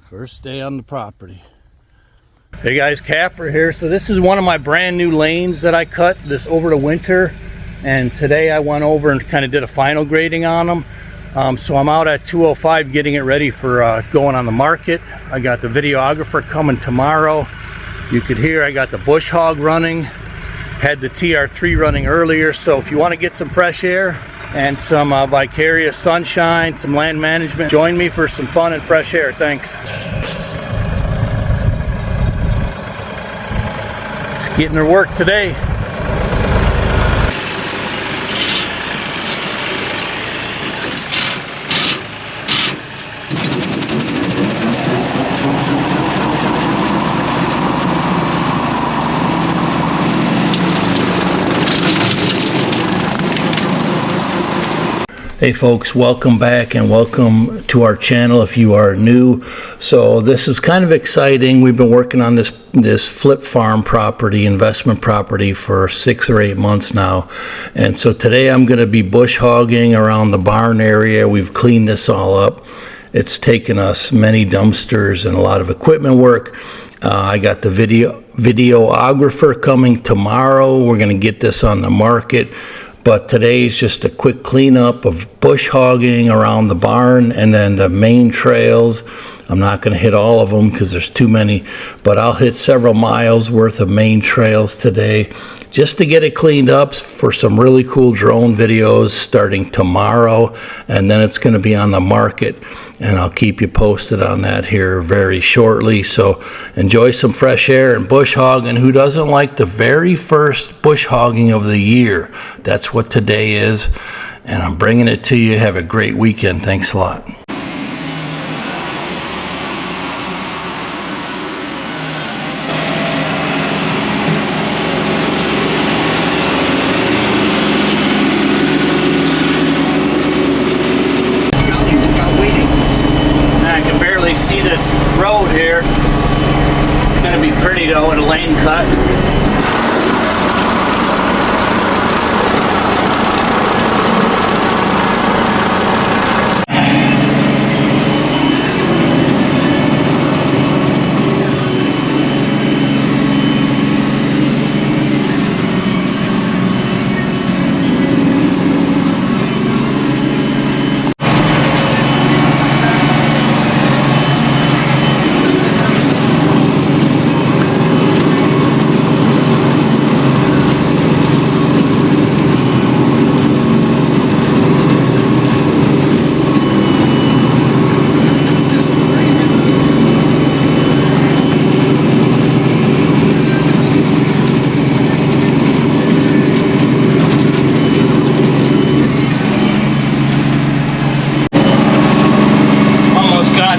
First day on the property. Hey guys, Kapper here. So this is one of my brand new lanes that I cut this over the winter, and today I went over and kind of did a final grading on them. So I'm out at 205 getting it ready for going on the market. I got the videographer coming tomorrow. You could hear I got the bush hog running, had the TR3 running earlier. So if you want to get some fresh air and some vicarious sunshine, some land management, join me for some fun and fresh air. Thanks. Just getting her work today. Hey folks, welcome back and welcome to our channel if you are new. So this is kind of exciting. We've been working on this flip farm property, investment property, for 6 or 8 months now. And so today I'm going to be bush hogging around the barn area. We've cleaned this all up. It's taken us many dumpsters and a lot of equipment work. I got the videographer coming tomorrow. We're going to get this on the market. But today's just a quick cleanup of bush hogging around the barn and then the main trails. I'm not going to hit all of them because there's too many, but I'll hit several miles worth of main trails today just to get it cleaned up for some really cool drone videos starting tomorrow, and then it's going to be on the market, and I'll keep you posted on that here very shortly. So enjoy some fresh air and bush hogging. Who doesn't like the very first bush hogging of the year? That's what today is, and I'm bringing it to you. Have a great weekend. Thanks a lot. See this road here. It's going to be pretty though in a lane cut.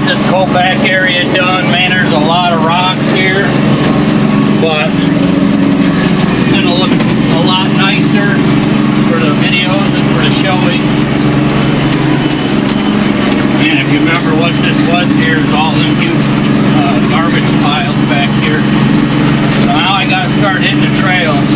This whole back area done. Man, there's a lot of rocks here, but it's going to look a lot nicer for the videos and for the showings. And if you remember what this was here, is all them huge garbage piles back here. So now I got to start hitting the trails.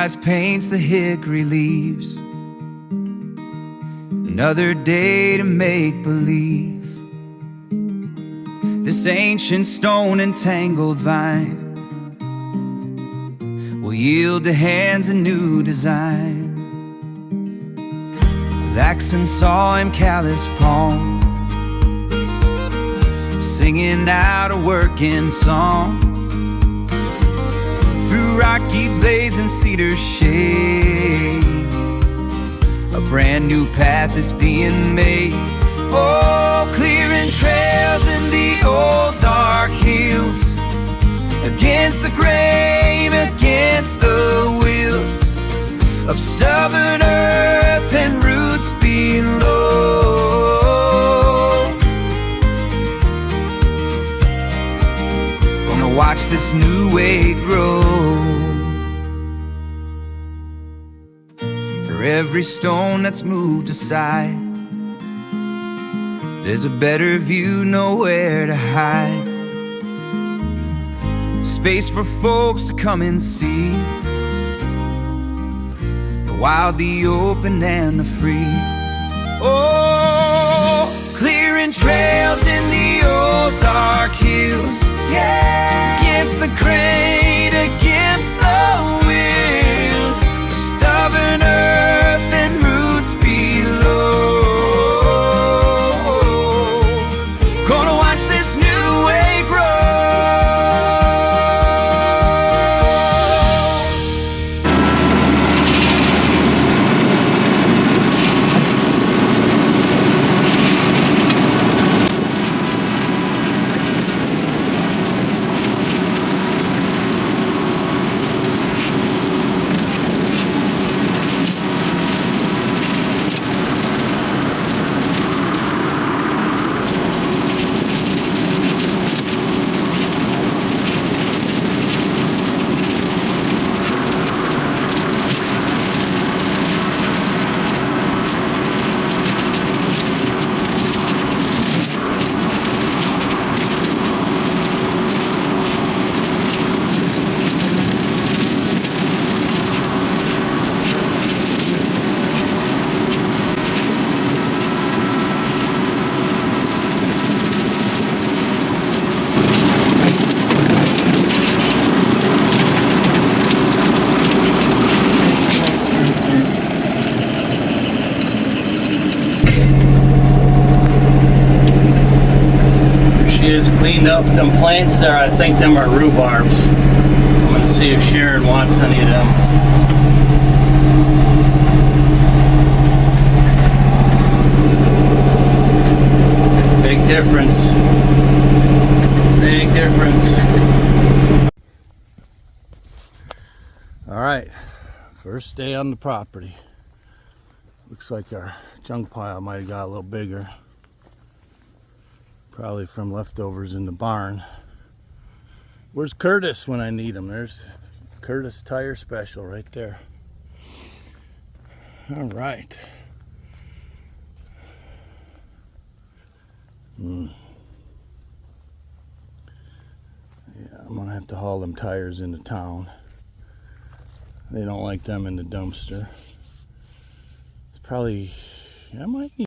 sunrise paints the hickory leaves. Another day to make believe. This ancient stone and tangled vine will yield to hands a new design. With axe and saw and callous palm, singing out a working song. Through rocky blades and cedar shade, a brand new path is being made. Oh, clearing trails in the Ozark Hills, against the grain, against the wheels of stubborn earth and roots below. Gonna watch this new way grow. For every stone that's moved aside, there's a better view, nowhere to hide. Space for folks to come and see the wild, the open, and the free. Oh, clearing trails in the Ozark Hills, yeah, against the grain, against the wheels of stubborn earth and roots below. Gonna watch this new way grow. Cleaned up them plants there. I think them are rhubarbs. I'm gonna see if Sharon wants any of them. Big difference. Big difference. All right, first day on the property. Looks like our junk pile might have got a little bigger. Probably from leftovers in the barn. Where's Curtis when I need him? There's Curtis Tire Special right there. All right. Yeah, I'm gonna have to haul them tires into town. They don't like them in the dumpster. It's probably, I might need